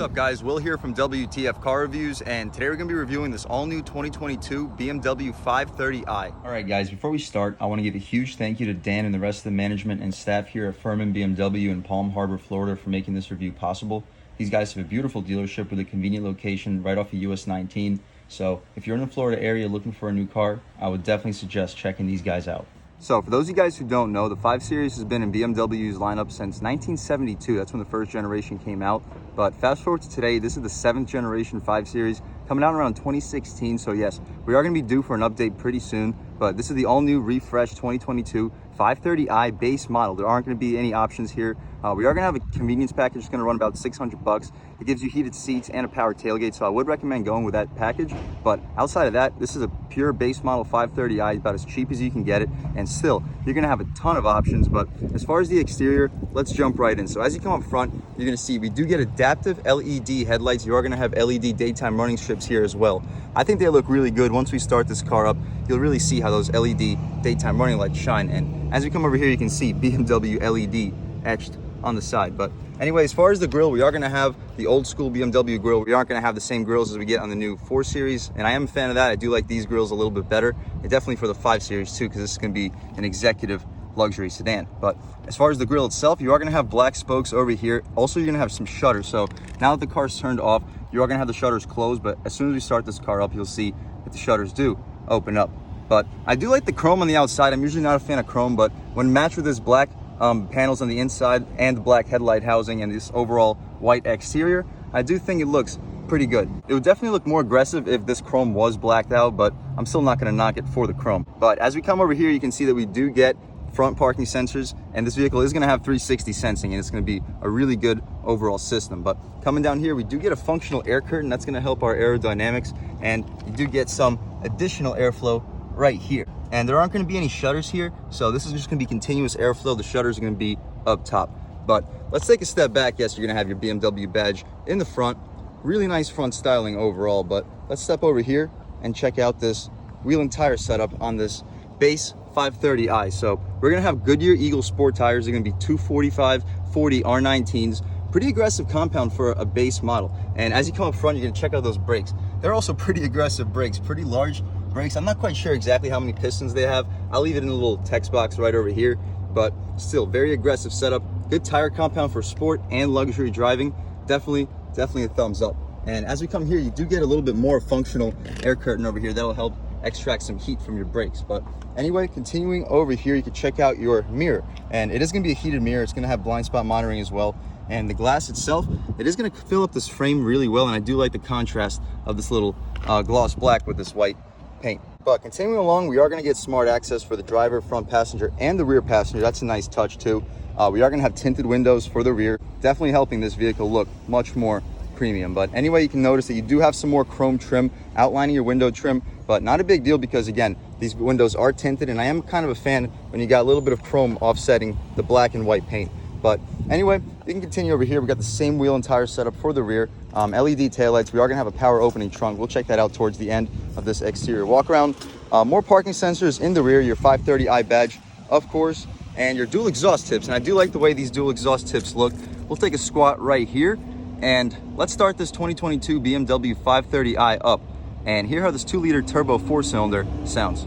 up, guys? Will here from W.T.F Car Reviews, and today we're going to be reviewing this all-new 2022 BMW 530i. All right, guys, before we start, I want to give a huge thank you to Dan and the rest of the management and staff here at Furman BMW in Palm Harbor, Florida for making this review possible. These guys have a beautiful dealership with a convenient location right off of US 19. So if you're in the Florida area looking for a new car, I would definitely suggest checking these guys out. So for those of you guys who don't know, the 5 Series has been in BMW's lineup since 1972. That's when the first generation came out. But fast forward to today, this is the 7th generation 5 Series coming out around 2016. So yes, we are going to be due for an update pretty soon. But this is the all-new refreshed 2022 530i base model. There aren't going to be any options here. We are going to have a convenience package. It's going to run about $600. It gives you heated seats and a power tailgate, so I would recommend going with that package. But outside of that, this is a pure base model 530i, about as cheap as you can get it, and still you're going to have a ton of options. But as far as the exterior, let's jump right in. So as you come up front, you're going to see we do get adaptive LED headlights. You are going to have LED daytime running strips here as well. I think they look really good. Once we start this car up, you'll really see how those LED daytime running lights shine. And as we come over here, you can see BMW LED etched on the side. But anyway, as far as the grille, we are going to have the old school BMW grille. We aren't going to have the same grills as we get on the new 4 Series, and I am a fan of that. I do like these grills a little bit better, and definitely for the 5 Series too, because this is going to be an executive luxury sedan. But as far as the grille itself, you are going to have black spokes over here. Also, you're going to have some shutters. So now that the car's turned off, you are going to have the shutters closed, but as soon as we start this car up, you'll see that the shutters do open up. But I do like the chrome on the outside. I'm usually not a fan of chrome, but when matched with this black panels on the inside and the black headlight housing and this overall white exterior, I do think it looks pretty good. It would definitely look more aggressive if this chrome was blacked out, but I'm still not going to knock it for the chrome. But as we come over here, you can see that we do get front parking sensors, and this vehicle is going to have 360 sensing, and it's going to be a really good overall system. But coming down here, we do get a functional air curtain that's going to help our aerodynamics, and you do get some additional airflow right here. And there aren't going to be any shutters here, so this is just going to be continuous airflow. The shutters are going to be up top. But let's take a step back. Yes, you're going to have your BMW badge in the front. Really nice front styling overall. But let's step over here and check out this wheel and tire setup on this base 530i. So we're going to have Goodyear Eagle Sport tires. They're going to be 245/40 R19s. Pretty aggressive compound for a base model. And as you come up front, you're going to check out those brakes. They're also pretty aggressive brakes, pretty large brakes. I'm not quite sure exactly how many pistons they have. I'll leave it in a little text box right over here, but still very aggressive setup. Good tire compound for sport and luxury driving. Definitely a thumbs up. And as we come here, you do get a little bit more functional air curtain over here that'll help extract some heat from your brakes. But anyway, continuing over here, you can check out your mirror, and it is going to be a heated mirror. It's going to have blind spot monitoring as well. And the glass itself, it is going to fill up this frame really well, and I do like the contrast of this little gloss black with this white paint. But continuing along, we are going to get smart access for the driver, front passenger, and the rear passenger. That's a nice touch too. We are going to have tinted windows for the rear, definitely helping this vehicle look much more premium. But anyway, you can notice that you do have some more chrome trim outlining your window trim, but not a big deal because again, these windows are tinted, and I am kind of a fan when you got a little bit of chrome offsetting the black and white paint. But anyway, you can continue over here. We got the same wheel and tire setup for the rear. LED taillights. We are going to have a power opening trunk. We'll check that out towards the end of this exterior walk around. More parking sensors in the rear, your 530i badge, of course, and your dual exhaust tips. And I do like the way these dual exhaust tips look. We'll take a squat right here, and let's start this 2022 BMW 530i up. And hear how this 2-liter turbo 4-cylinder sounds.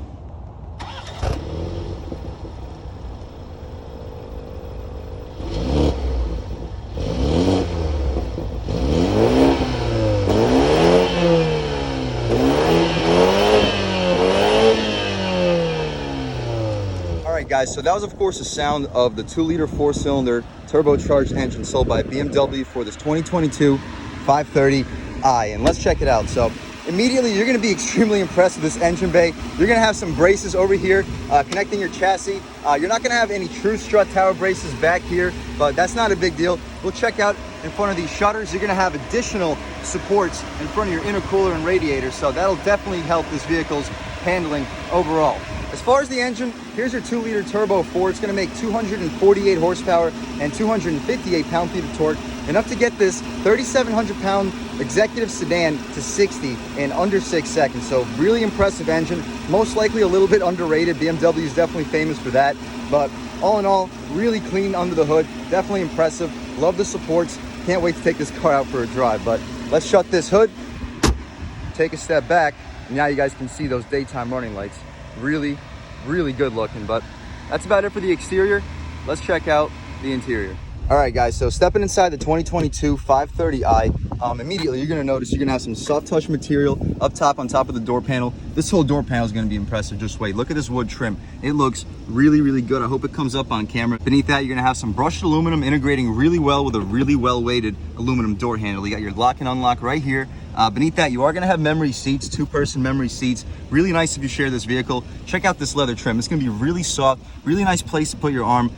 Guys, so that was of course the sound of the 2-liter 4-cylinder turbocharged engine sold by BMW for this 2022 530i, and let's check it out. So immediately you're going to be extremely impressed with this engine bay. You're going to have some braces over here connecting your chassis. You're not going to have any true strut tower braces back here, but that's not a big deal. We'll check out in front of these shutters. You're going to have additional supports in front of your intercooler and radiator, so that'll definitely help this vehicle's handling overall. As far as the engine, here's your 2-liter turbo 4. It's going to make 248 horsepower and 258 pound-feet of torque, enough to get this 3,700-pound executive sedan to 60 in under 6 seconds. So really impressive engine. Most likely a little bit underrated. BMW is definitely famous for that. But all in all, really clean under the hood. Definitely impressive. Love the supports. Can't wait to take this car out for a drive, but let's shut this hood, take a step back, and now you guys can see those daytime running lights. Really, really good looking, but that's about it for the exterior. Let's check out the interior. All right, guys, so stepping inside the 2022 530i, immediately you're gonna notice you're gonna have some soft touch material up top on top of the door panel. This whole door panel is gonna be impressive. Just wait, look at this wood trim. It looks really, really good. I hope it comes up on camera. Beneath that, you're gonna have some brushed aluminum integrating really well with a really well-weighted aluminum door handle. You got your lock and unlock right here. Beneath that, you are gonna have memory seats, 2-person memory seats. Really nice if you share this vehicle. Check out this leather trim. It's gonna be really soft, really nice place to put your arm.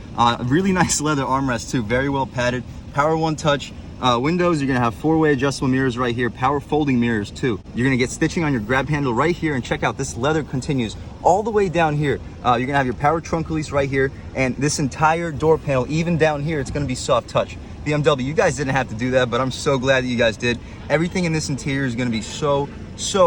Really nice leather armrest too, very well padded. Power one touch windows. You're gonna have 4-way adjustable mirrors right here, power folding mirrors too. You're gonna get stitching on your grab handle right here, and check out this leather continues all the way down here. You're gonna have your power trunk release right here, and this entire door panel, even down here, it's gonna be soft touch. BMW, you guys didn't have to do that, but I'm so glad that you guys did. Everything in this interior is gonna be so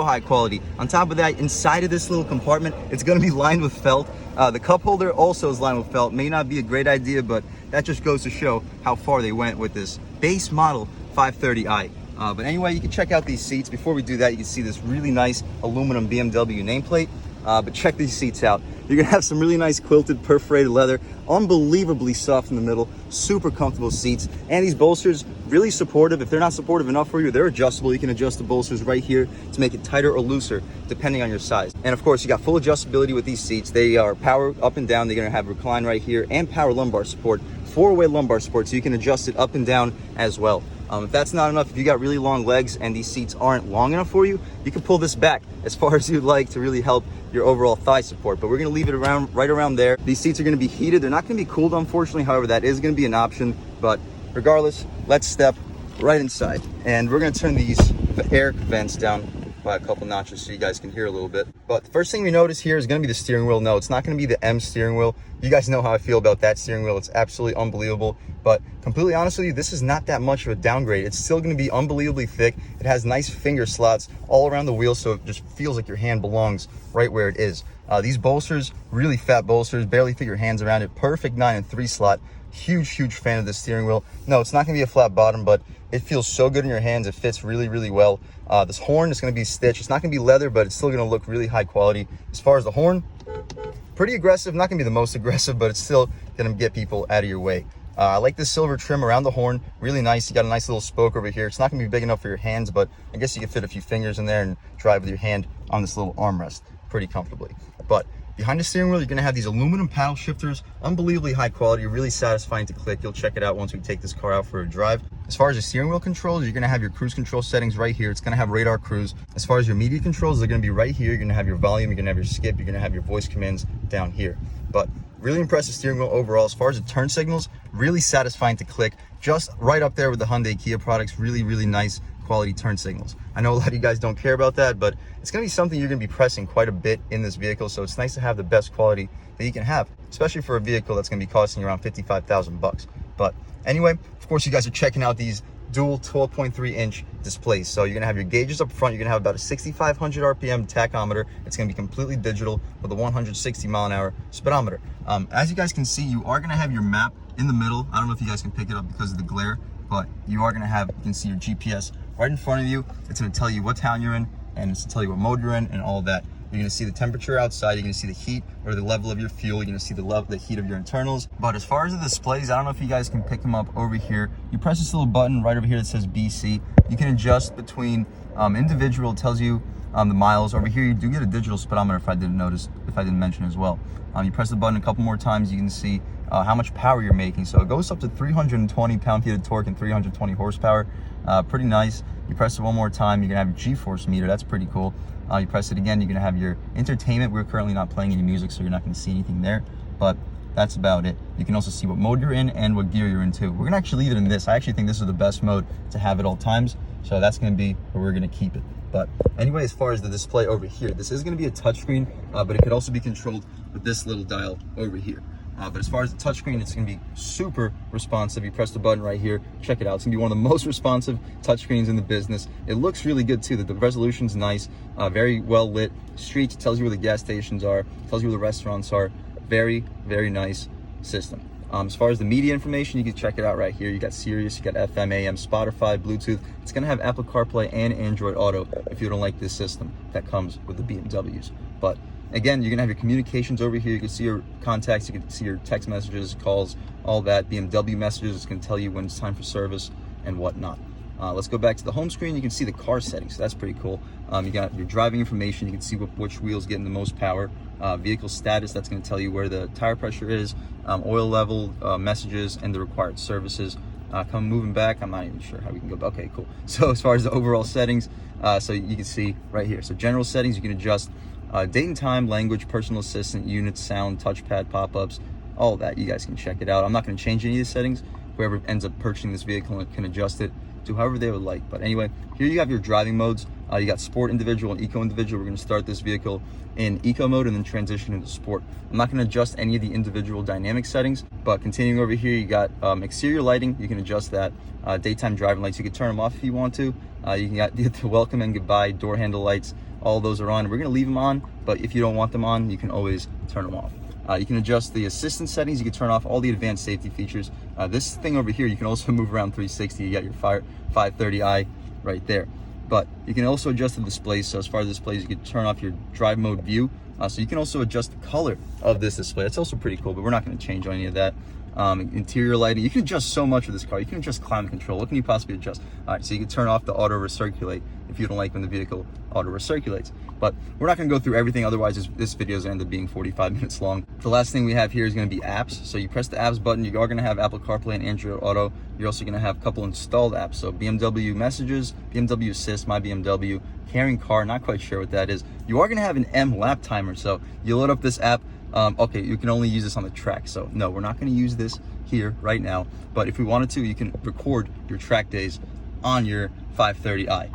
high quality. On top of that, inside of this little compartment, it's gonna be lined with felt. The cup holder also is lined with felt. May not be a great idea, but that just goes to show how far they went with this base model 530i. But anyway, you can check out these seats. Before we do that, you can see this really nice aluminum BMW nameplate. But check these seats out. You're gonna have some really nice quilted perforated leather, unbelievably soft in the middle, super comfortable seats. And these bolsters, really supportive. If they're not supportive enough for you, they're adjustable. You can adjust the bolsters right here to make it tighter or looser, depending on your size. And of course, you got full adjustability with these seats. They are power up and down. They're gonna have recline right here and power lumbar support, 4-way lumbar support, so you can adjust it up and down as well. If that's not enough, if you got really long legs and these seats aren't long enough for you, you can pull this back as far as you'd like to really help your overall thigh support. But we're gonna leave it right around there. These seats are gonna be heated. They're not gonna be cooled, unfortunately. However, that is gonna be an option. But regardless, let's step right inside. And we're gonna turn these air vents down by a couple notches so you guys can hear a little bit. But the first thing we notice here is gonna be the steering wheel. No, it's not gonna be the M steering wheel. You guys know how I feel about that steering wheel. It's absolutely unbelievable. But completely honest with you, this is not that much of a downgrade. It's still gonna be unbelievably thick. It has nice finger slots all around the wheel, so it just feels like your hand belongs right where it is. These bolsters, really fat bolsters, barely fit your hands around it. Perfect 9 and 3 slot. Huge fan of the steering wheel. No, it's not gonna be a flat bottom, but it feels so good in your hands. It fits really, really well. This horn is gonna be stitched. It's not gonna be leather, but it's still gonna look really high quality. As far as the horn, pretty aggressive. Not gonna be the most aggressive, but it's still gonna get people out of your way. I like this silver trim around the horn. Really nice. You got a nice little spoke over here. It's not gonna be big enough for your hands, but I guess you can fit a few fingers in there and drive with your hand on this little armrest pretty comfortably. But behind the steering wheel, you're gonna have these aluminum paddle shifters, unbelievably high quality, really satisfying to click. You'll check it out once we take this car out for a drive. As far as the steering wheel controls, you're gonna have your cruise control settings right here. It's gonna have radar cruise. As far as your media controls, they're gonna be right here. You're gonna have your volume, you're gonna have your skip, you're gonna have your voice commands down here. But really impressive steering wheel overall. As far as the turn signals, really satisfying to click. Just right up there with the Hyundai Kia products. Really nice quality turn signals. I know a lot of you guys don't care about that, but it's gonna be something you're gonna be pressing quite a bit in this vehicle, so it's nice to have the best quality that you can have, especially for a vehicle that's gonna be costing you around 55,000 bucks. But anyway, of course, you guys are checking out these dual 12.3-inch displays. So you're gonna have your gauges up front. You're gonna have about a 6,500 RPM tachometer. It's gonna be completely digital with a 160-mile-an-hour speedometer. As you guys can see, you are gonna have your map in the middle. I don't know if you guys can pick it up because of the glare, but you are gonna have, you can see your GPS right in front of you. It's gonna tell you what town you're in, and it's gonna tell you what mode you're in and all of that. You're gonna see the temperature outside, you're gonna see the heat or the level of your fuel, you're gonna see the heat of your internals. But as far as the displays, I don't know if you guys can pick them up over here. You press this little button right over here that says BC. You can adjust between individual, it tells you the miles. Over here, you do get a digital speedometer if I didn't mention as well. You press the button a couple more times, you can see how much power you're making. So it goes up to 320 pound-feet of torque and 320 horsepower. Pretty nice. You press it one more time, you're gonna have your G-force meter. That's pretty cool. You press it again, you're gonna have your entertainment. We're currently not playing any music, so you're not gonna see anything there, but that's about it. You can also see what mode you're in and what gear you're in too. We're gonna actually leave it in this. I actually think this is the best mode to have at all times, so that's gonna be where we're gonna keep it. But anyway, as far as the display over here, this is gonna be a touchscreen, but it could also be controlled with this little dial over here. But as far as the touchscreen, it's gonna be super responsive. You press the button right here, check it out. It's gonna be one of the most responsive touchscreens in the business. It looks really good too. The resolution's nice, very well lit. Streets, tells you where the gas stations are, tells you where the restaurants are. Very nice system. As far as the media information, you can check it out right here. You got Sirius, you got FM, AM, Spotify, Bluetooth. It's gonna have Apple CarPlay and Android Auto if you don't like this system that comes with the BMWs. But again, you're gonna have your communications over here. You can see your contacts, you can see your text messages, calls, all that. BMW messages, it's gonna tell you when it's time for service and whatnot. Let's go back to the home screen. You can see the car settings, so that's pretty cool. You got your driving information. You can see which wheel's getting the most power. Vehicle status, that's going to tell you where the tire pressure is, oil level, messages, and the required services. Moving back, I'm not even sure how we can go. Okay, cool. So as far as the overall settings, so you can see right here. So general settings, you can adjust date and time, language, personal assistant, units, sound, touchpad, pop-ups, all of that. You guys can check it out. I'm not going to change any of the settings. Whoever ends up purchasing this vehicle can adjust it to however they would like. But anyway, here you have your driving modes. You got sport individual and eco individual. We're going to start this vehicle in eco mode and then transition into sport. I'm not going to adjust any of the individual dynamic settings, but continuing over here, you got exterior lighting. You can adjust that. Daytime driving lights, you can turn them off if you want to. You can get the welcome and goodbye, door handle lights. All those are on. We're going to leave them on, but if you don't want them on, you can always turn them off. You can adjust the assistance settings. You can turn off all the advanced safety features. This thing over here, you can also move around 360. You got your 530i right there. But you can also adjust the displays. So as far as displays, you can turn off your drive mode view. So you can also adjust the color of this display. That's also pretty cool, but we're not going to change any of that. Interior lighting, you can adjust so much with this car. You can adjust climate control. What can you possibly adjust? All right, so you can turn off the auto recirculate if you don't like when the vehicle auto recirculates. But we're not going to go through everything, otherwise this video is going to end up being 45 minutes long. The last thing we have here is going to be apps. So you press the apps button, you are going to have Apple CarPlay and Android Auto. You're also going to have a couple installed apps. So BMW Messages, BMW Assist, My BMW, Caring Car, not quite sure what that is. You are going to have an M lap timer. So you load up this app. Okay, you can only use this on the track. So no, we're not going to use this here right now. But if we wanted to, you can record your track days on your 530i.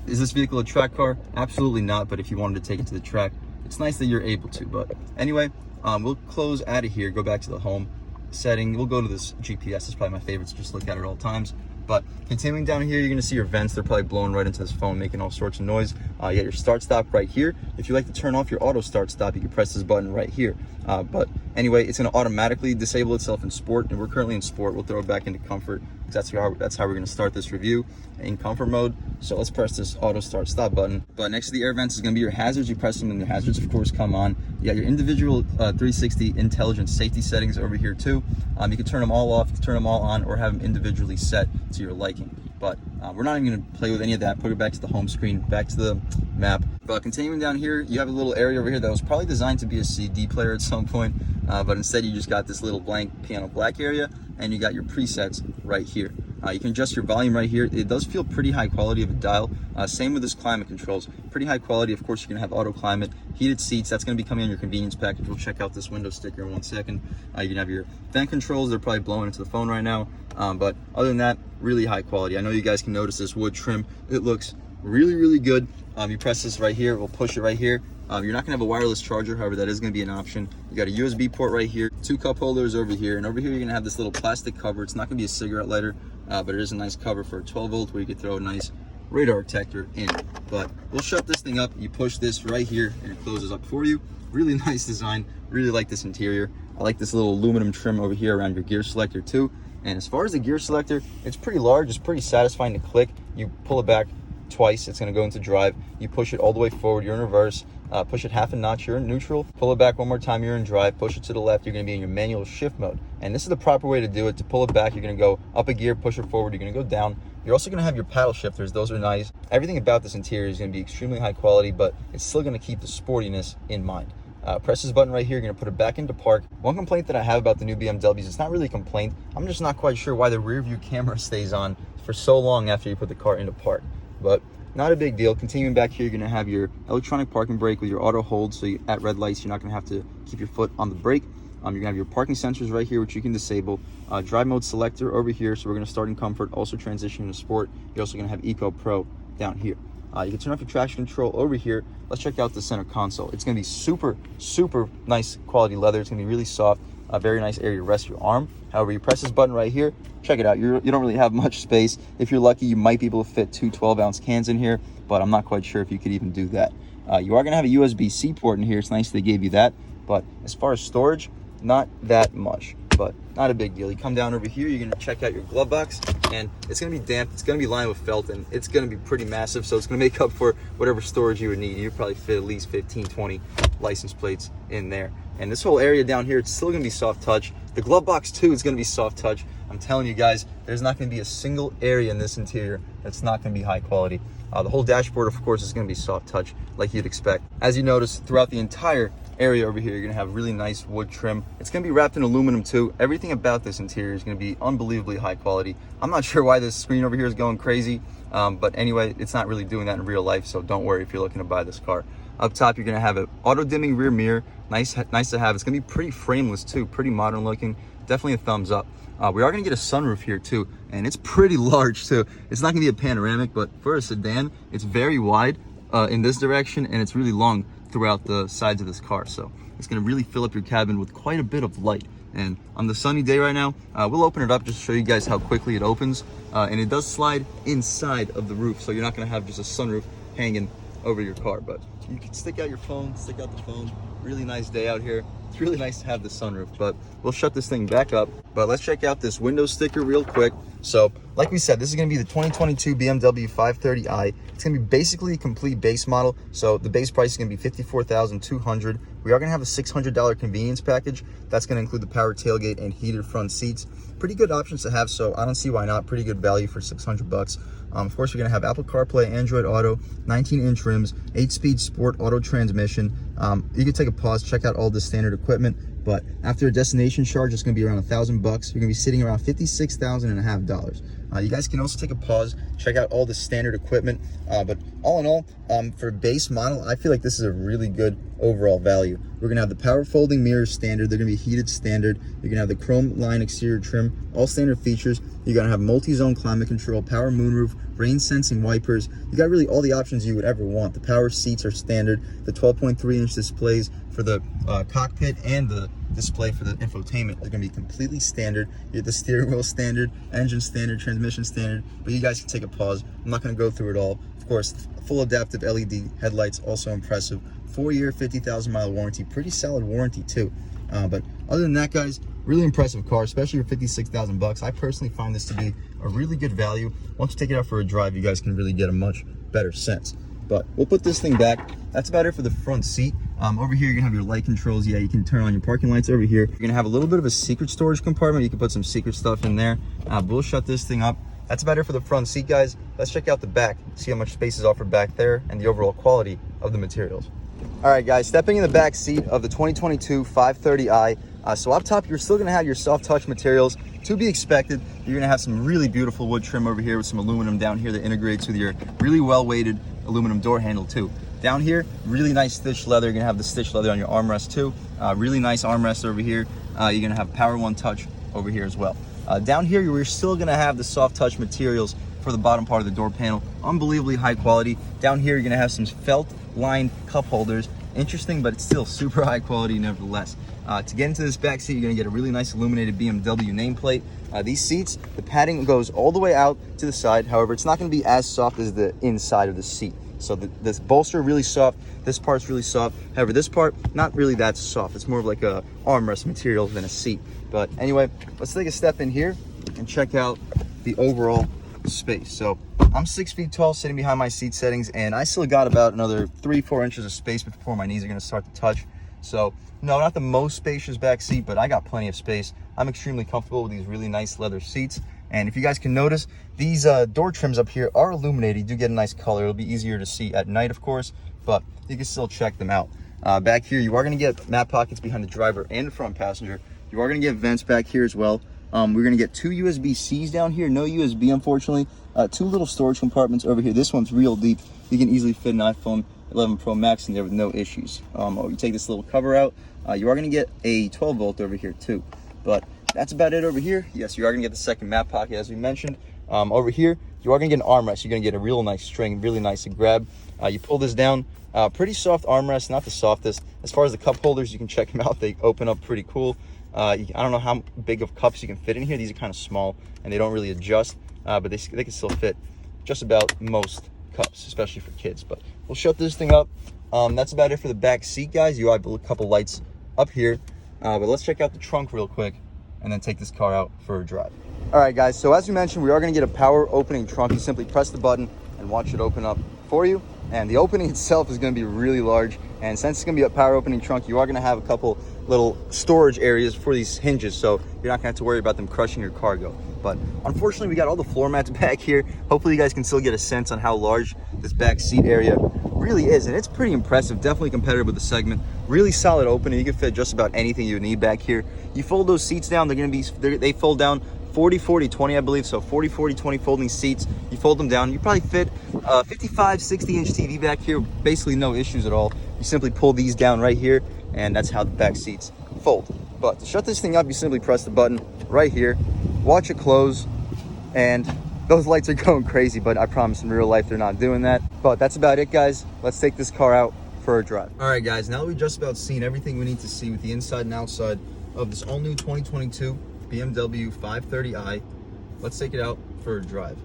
Is this vehicle a track car? Absolutely not. But if you wanted to take it to the track, it's nice that you're able to. But anyway, we'll close out of here, go back to the home setting. We'll go to this GPS. It's probably my favorite to just look at it all times. But continuing down here, you're going to see your vents. They're probably blowing right into this phone, making all sorts of noise. You got your start stop right here. If you like to turn off your auto start stop, you can press this button right here. But anyway, it's going to automatically disable itself in sport, and we're currently in sport. We'll throw it back into comfort, because that's how we're going to start this review in comfort mode. So let's press this auto start stop button. But next to the air vents is going to be your hazards. You press them and the hazards, of course, come on. You got your individual 360 intelligent safety settings over here too. You can turn them all off, turn them all on, or have them individually set to your liking. But we're not even going to play with any of that. Put it back to the home screen, back to the map. But continuing down here, you have a little area over here that was probably designed to be a CD player at some point, but instead you just got this little blank piano black area, and you got your presets right here. You can adjust your volume right here. It does feel pretty high quality of a dial. Same with this climate controls. Pretty high quality. Of course, you're going to have auto climate, heated seats. That's going to be coming on your convenience package. We'll check out this window sticker in 1 second. You can have your vent controls. They're probably blowing into the phone right now. But other than that, really high quality. I know you guys can notice this wood trim. It looks really, really good. You press this right here. We'll push it right here. You're not going to have a wireless charger, however, that is going to be an option. You got a USB port right here, 2 cup holders over here, and over here you're going to have this little plastic cover. It's not going to be a cigarette lighter, but it is a nice cover for a 12 volt where you could throw a nice radar detector in. But we'll shut this thing up. You push this right here and it closes up for you. Really nice design. Really like this interior. I like this little aluminum trim over here around your gear selector too. And as far as the gear selector, it's pretty large. It's pretty satisfying to click. You pull it back twice, it's going to go into drive. You push it all the way forward, you're in reverse. Push it half a notch, you're in neutral. Pull it back one more time, you're in drive. Push it to the left, you're going to be in your manual shift mode. And this is the proper way to do it. To pull it back, you're going to go up a gear, push it forward, you're going to go down. You're also going to have your paddle shifters. Those are nice. Everything about this interior is going to be extremely high quality, but it's still going to keep the sportiness in mind. Press this button right here, you're going to put it back into park. One complaint that I have about the new BMWs, it's not really a complaint. I'm just not quite sure why the rear view camera stays on for so long after you put the car into park. But not a big deal. Continuing back here, you're going to have your electronic parking brake with your auto hold. So at red lights, you're not going to have to keep your foot on the brake. You're going to have your parking sensors right here, which you can disable. Drive mode selector over here. So we're going to start in comfort, also transition into sport. You're also going to have Eco Pro down here. You can turn off your traction control over here. Let's check out the center console. It's going to be super, super nice quality leather. It's going to be really soft. A very nice area to rest your arm. However, you press this button right here. Check it out. You don't really have much space. If you're lucky, you might be able to fit 2 12-ounce cans in here, but I'm not quite sure if you could even do that. You are going to have a USB-C port in here. It's nice they gave you that, but as far as storage, not that much. but not a big deal. You come down over here, you're gonna check out your glove box, and it's gonna be damp, it's gonna be lined with felt, and it's gonna be pretty massive, so it's gonna make up for whatever storage you would need. You probably fit at least 15, 20 license plates in there. And this whole area down here, it's still gonna be soft touch. The glove box too is gonna be soft touch. I'm telling you guys, there's not gonna be a single area in this interior that's not gonna be high quality. The whole dashboard, of course, is gonna be soft touch like you'd expect. As you notice, throughout the entire area over here, you're gonna have really nice wood trim. It's gonna be wrapped in aluminum too. Everything about this interior is gonna be unbelievably high quality. I'm not sure why this screen over here is going crazy, but anyway, it's not really doing that in real life, so don't worry if you're looking to buy this car. Up top, you're gonna have an auto dimming rear mirror. Nice to have. It's gonna be pretty frameless too, pretty modern looking. Definitely a thumbs up. We are gonna get a sunroof here too, and it's pretty large too. It's not gonna be a panoramic, but for a sedan, it's very wide in this direction, and it's really long throughout the sides of this car. So it's gonna really fill up your cabin with quite a bit of light. And on the sunny day right now, we'll open it up just to show you guys how quickly it opens. And it does slide inside of the roof, so you're not gonna have just a sunroof hanging over your car, but you can stick out your phone, stick out the phone. Really nice day out here. It's really nice to have the sunroof, but we'll shut this thing back up. But let's check out this window sticker real quick. So like we said, this is going to be the 2022 BMW 530i. It's going to be basically a complete base model. So the base price is going to be $54,200. We are going to have a $600 convenience package. That's going to include the power tailgate and heated front seats. Pretty good options to have, so I don't see why not. Pretty good value for 600 bucks. Of course, you're going to have Apple CarPlay, Android Auto, 19-inch rims, 8-speed sport auto transmission. You can take a pause, check out all the standard equipment, but after a destination charge, it's going to be around $1,000 bucks. You're going to be sitting around $56,500. You guys can also take a pause, check out all the standard equipment, but all in all, for base model, I feel like this is a really good overall value. We're gonna have the power folding mirrors standard. They're gonna be heated standard. You're gonna have the chrome line exterior trim, all standard features. You're gonna have multi-zone climate control, power moonroof, rain sensing wipers. You got really all the options you would ever want. The power seats are standard. The 12.3-inch displays for the cockpit and the display for the infotainment are gonna be completely standard. You have the steering wheel standard, engine standard, transmission standard, but you guys can take a pause. I'm not gonna go through it all. Of course, full adaptive LED headlights, also impressive. 4-year, 50,000-mile warranty, pretty solid warranty too. But other than that, guys, really impressive car, especially for 56,000 bucks. I personally find this to be a really good value. Once you take it out for a drive, you guys can really get a much better sense. But we'll put this thing back. That's about it for the front seat. Over here, you're gonna have your light controls. Yeah, you can turn on your parking lights over here. You're gonna have a little bit of a secret storage compartment. You can put some secret stuff in there. We'll shut this thing up. That's about it for the front seat, guys. Let's check out the back, see how much space is offered back there and the overall quality of the materials. All right, guys, stepping in the back seat of the 2022 530i. So up top, you're still gonna have your soft touch materials. To be expected, you're gonna have some really beautiful wood trim over here with some aluminum down here that integrates with your really well-weighted aluminum door handle too. Down here, really nice stitched leather. You're gonna have the stitched leather on your armrest too. Really nice armrest over here. You're gonna have Power One Touch over here as well. Down here, we're still gonna have the soft touch materials for the bottom part of the door panel. Unbelievably high quality. Down here, you're gonna have some felt lined cup holders. Interesting, but it's still super high quality nevertheless. To get into this back seat, you're gonna get a really nice illuminated BMW nameplate. These seats, the padding goes all the way out to the side. However, it's not gonna be as soft as the inside of the seat. So this bolster really soft, this part's really soft. However, this part, not really that soft. It's more of like a armrest material than a seat. But anyway, let's take a step in here and check out the overall space. So I'm 6 feet tall sitting behind my seat settings, and I still got about another 3-4 inches of space before my knees are gonna start to touch. So no, not the most spacious back seat, but I got plenty of space. I'm extremely comfortable with these really nice leather seats. And if you guys can notice, these door trims up here are illuminated. You do get a nice color. It'll be easier to see at night, of course, but you can still check them out. Back here, you are gonna get mat pockets behind the driver and the front passenger. You are gonna get vents back here as well. We're gonna get 2 USB-Cs down here. No USB, unfortunately. 2 little storage compartments over here. This one's real deep. You can easily fit an iPhone 11 Pro Max in there with no issues. You take this little cover out. You are gonna get a 12 volt over here too. But that's about it over here. Yes, you are gonna get the second mat pocket as we mentioned. Over here, you are gonna get an armrest. You're gonna get a real nice string, really nice to grab. You pull this down, pretty soft armrest, not the softest. As far as the cup holders, you can check them out. They open up pretty cool. I don't know how big of cups you can fit in here. These are kind of small and they don't really adjust, but they can still fit just about most cups, especially for kids. But we'll shut this thing up. That's about it for the back seat, guys. You have a couple lights up here, but let's check out the trunk real quick, and and then take this car out for a drive. All right, guys, so as we mentioned, we are going to get a power opening trunk. You simply press the button and watch it open up for you. And the opening itself is going to be really large. And since it's going to be a power opening trunk, you are going to have a couple little storage areas for these hinges. So you're not going to have to worry about them crushing your cargo. But unfortunately, we got all the floor mats back here. Hopefully you guys can still get a sense on how large this back seat area really is. And it's pretty impressive, definitely competitive with the segment. Really solid opening. You can fit just about anything you need back here. You fold those seats down, they fold down 40, 40, 20, I believe. So 40, 40, 20 folding seats. You fold them down. You probably fit 55, 60-inch TV back here. Basically no issues at all. You simply pull these down right here, and that's how the back seats fold. But to shut this thing up, you simply press the button right here. Watch it close, and those lights are going crazy, but I promise in real life they're not doing that. But that's about it, guys. Let's take this car out for a drive. All right, guys, now that we've just about seen everything we need to see with the inside and outside of this all-new 2022 BMW 530i, let's take it out for a drive.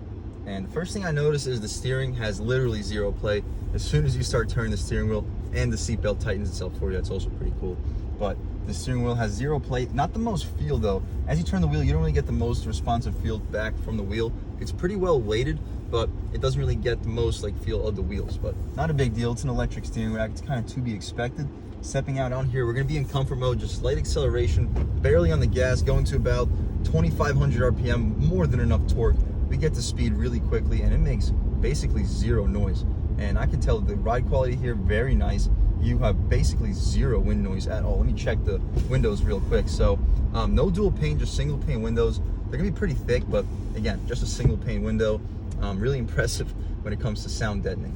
And the first thing I notice is the steering has literally zero play. As soon as you start turning the steering wheel, and the seatbelt tightens itself for you, that's also pretty cool. But the steering wheel has zero play. Not the most feel though. As you turn the wheel, you don't really get the most responsive feel back from the wheel. It's pretty well weighted, but it doesn't really get the most like feel of the wheels. But not a big deal. It's an electric steering rack. It's kind of to be expected. Stepping out on here, we're gonna be in comfort mode, just light acceleration, barely on the gas, going to about 2,500 RPM, more than enough torque. We get to speed really quickly, and it makes basically zero noise. And I can tell the ride quality here, very nice. You have basically zero wind noise at all. Let me check the windows real quick. So no dual pane, just single pane windows. They're gonna be pretty thick, but again, just a single pane window. Really impressive when it comes to sound deadening.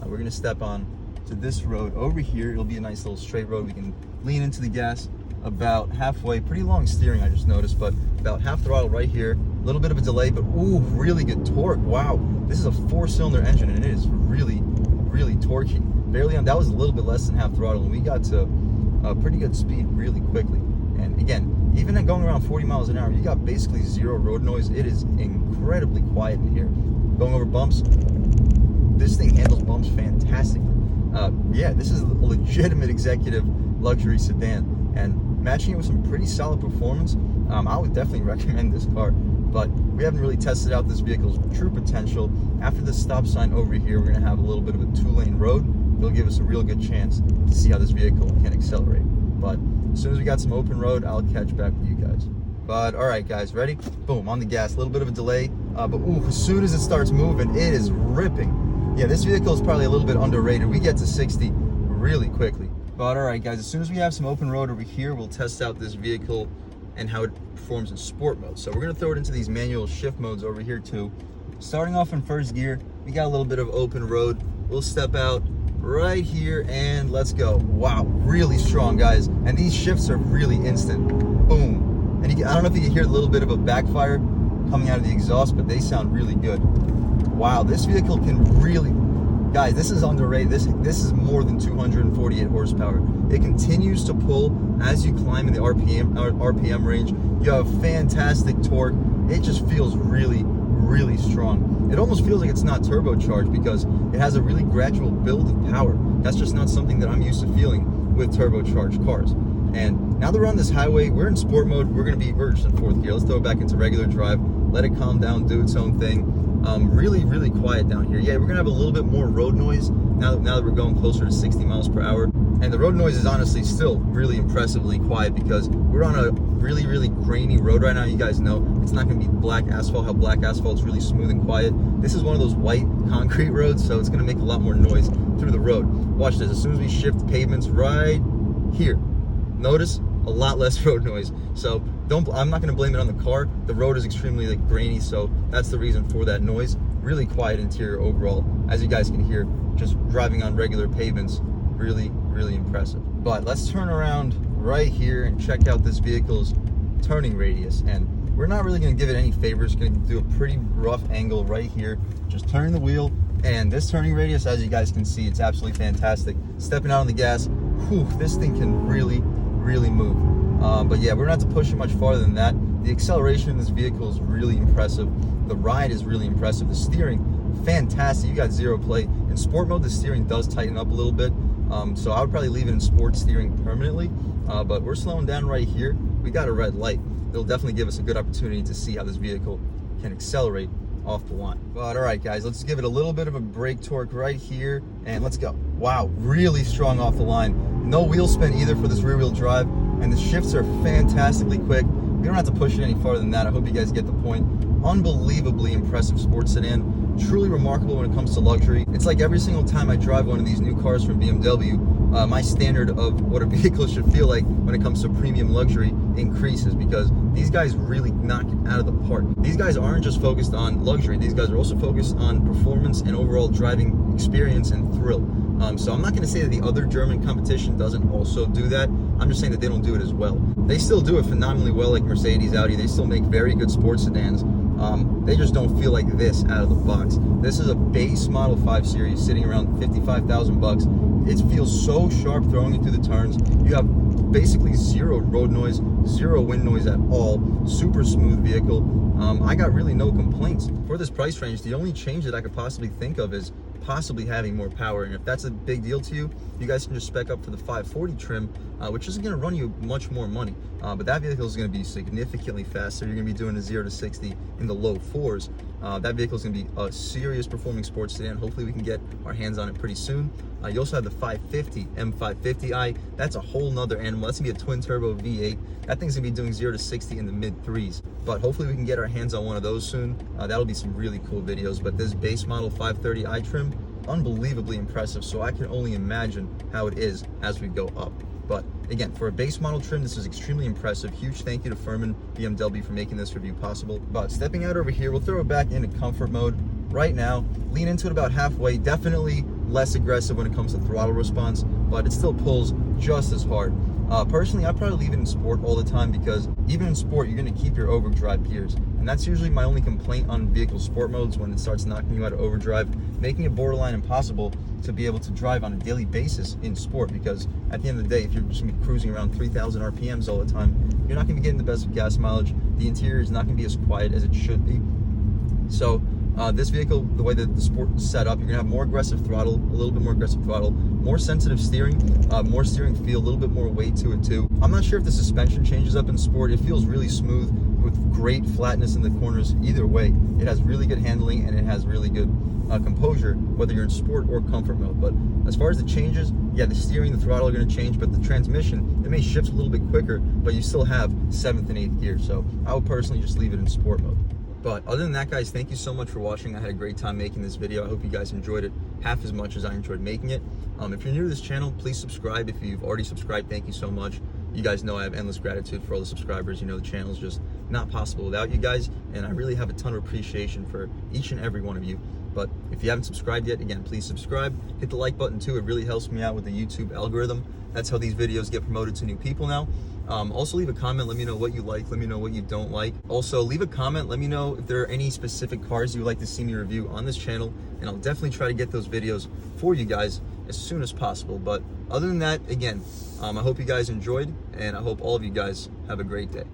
We're gonna step on to this road over here. It'll be a nice little straight road. We can lean into the gas about halfway. Pretty long steering, I just noticed, but about half throttle right here. A little bit of a delay, but ooh, really good torque. Wow, this is a 4-cylinder engine, and it is really, really torquey. Barely on, that was a little bit less than half throttle, and we got to a pretty good speed really quickly. And again, even at going around 40 miles an hour, you got basically zero road noise. It is incredibly quiet in here. Going over bumps, this thing handles bumps fantastically. Yeah, this is a legitimate executive luxury sedan, and matching it with some pretty solid performance, I would definitely recommend this car. But we haven't really tested out this vehicle's true potential. After the stop sign over here, we're gonna have a little bit of a 2-lane road. It'll give us a real good chance to see how this vehicle can accelerate. But as soon as we got some open road, I'll catch back with you guys. But all right, guys, ready? Boom, on the gas, a little bit of a delay. But ooh, as soon as it starts moving, it is ripping. Yeah, this vehicle is probably a little bit underrated. We get to 60 really quickly. But all right, guys, as soon as we have some open road over here, we'll test out this vehicle and how it performs in sport mode. So we're gonna throw it into these manual shift modes over here too. Starting off in first gear, we got a little bit of open road. We'll step out right here and let's go. Wow, really strong, guys. And these shifts are really instant. Boom. And I don't know if you can hear a little bit of a backfire coming out of the exhaust, but they sound really good. Wow, this vehicle can really, guys, this is underrated. This is more than 248 horsepower. It continues to pull as you climb in the RPM range. You have fantastic torque. It just feels really, really strong. It almost feels like it's not turbocharged because it has a really gradual build of power. That's just not something that I'm used to feeling with turbocharged cars. And now that we're on this highway, we're in sport mode. We're just in fourth gear. Let's throw it back into regular drive. Let it calm down, do its own thing. Really, really quiet down here. Yeah, we're gonna have a little bit more road noise now that we're going closer to 60 miles per hour. And the road noise is honestly still really impressively quiet because we're on a really, really grainy road right now. You guys know it's not gonna be black asphalt, how black asphalt's really smooth and quiet. This is one of those white concrete roads, so it's gonna make a lot more noise through the road. Watch this, as soon as we shift pavements right here, notice a lot less road noise. So I'm not gonna blame it on the car. The road is extremely grainy, so that's the reason for that noise. Really quiet interior overall. As you guys can hear, just driving on regular pavements, really, really impressive. But let's turn around right here and check out this vehicle's turning radius. And we're not really gonna give it any favors. Gonna do a pretty rough angle right here. Just turning the wheel, and this turning radius, as you guys can see, it's absolutely fantastic. Stepping out on the gas, whew, this thing can really, really move. But yeah, we're not to push it much farther than that. The acceleration in this vehicle is really impressive. The ride is really impressive. The steering, fantastic. You got zero play. In sport mode, the steering does tighten up a little bit. So I would probably leave it in sport steering permanently. But we're slowing down right here. We got a red light. it'll definitely give us a good opportunity to see how this vehicle can accelerate off the line. But all right, guys, let's give it a little bit of a brake torque right here, and let's go. Wow, really strong off the line. No wheel spin either for this rear wheel drive, and the shifts are fantastically quick. We don't have to push it any farther than that. I hope you guys get the point. Unbelievably impressive sports sedan. Truly remarkable when it comes to luxury. It's like every single time I drive one of these new cars from BMW, my standard of what a vehicle should feel like when it comes to premium luxury increases, because these guys really knock it out of the park. These guys aren't just focused on luxury. These guys are also focused on performance and overall driving experience and thrill. So I'm not going to say that the other German competition doesn't also do that. I'm just saying that they don't do it as well. They still do it phenomenally well, like Mercedes, Audi. They still make very good sports sedans. They just don't feel like this out of the box. This is a base model 5 Series sitting around 55,000 bucks. It feels so sharp throwing it through the turns. You have basically zero road noise, zero wind noise at all. Super smooth vehicle. I got really no complaints. For this price range, the only change that I could possibly think of is possibly having more power. And if that's a big deal to you, you guys can just spec up for the 540 trim, which isn't going to run you much more money. But that vehicle is going to be significantly faster. You're going to be doing a 0 to 60 in the low 4s. That vehicle is going to be a serious performing sports sedan. Hopefully we can get our hands on it pretty soon. You also have the 550 M550i. That's a whole nother animal. That's going to be a twin turbo V8. That thing's going to be doing 0 to 60 in the mid 3s. But hopefully we can get our hands on one of those soon. That'll be some really cool videos. But this base model 530i trim, unbelievably impressive. So I can only imagine how it is as we go up. But again, for a base model trim, this is extremely impressive. Huge thank you to Furman BMW for making this review possible. But stepping out over here, we'll throw it back into comfort mode right now. Lean into it about halfway. Definitely less aggressive when it comes to throttle response, but it still pulls just as hard. Personally, I probably leave it in sport all the time, because even in sport, you're going to keep your overdrive gears. And that's usually my only complaint on vehicle sport modes, when it starts knocking you out of overdrive, making it borderline impossible to be able to drive on a daily basis in sport. Because at the end of the day, if you're just going to be cruising around 3,000 RPMs all the time, you're not going to be getting the best gas mileage. The interior is not going to be as quiet as it should be. So this vehicle, the way that the sport is set up, you're going to have more aggressive throttle, a little bit more aggressive throttle, more sensitive steering, more steering feel, a little bit more weight to it too. I'm not sure if the suspension changes up in sport. It feels really smooth with great flatness in the corners. Either way, it has really good handling and it has really good composure, whether you're in sport or comfort mode. But as far as the changes, yeah, the steering, the throttle are going to change, but the transmission, it may shift a little bit quicker, but you still have 7th and 8th gear. So I would personally just leave it in sport mode. But other than that, guys, thank you so much for watching. I had a great time making this video. I hope you guys enjoyed it half as much as I enjoyed making it. If you're new to this channel, please subscribe. If you've already subscribed, thank you so much. You guys know I have endless gratitude for all the subscribers. You know, the channel is just not possible without you guys, and I really have a ton of appreciation for each and every one of you. But if you haven't subscribed yet, again, please subscribe. Hit the like button too. It really helps me out with the YouTube algorithm. That's how these videos get promoted to new people now. Also leave a comment, let me know what you like, let me know what you don't like. Also leave a comment, let me know if there are any specific cars you would like to see me review on this channel, and I'll definitely try to get those videos for you guys as soon as possible. But other than that, again, I hope you guys enjoyed, and I hope all of you guys have a great day.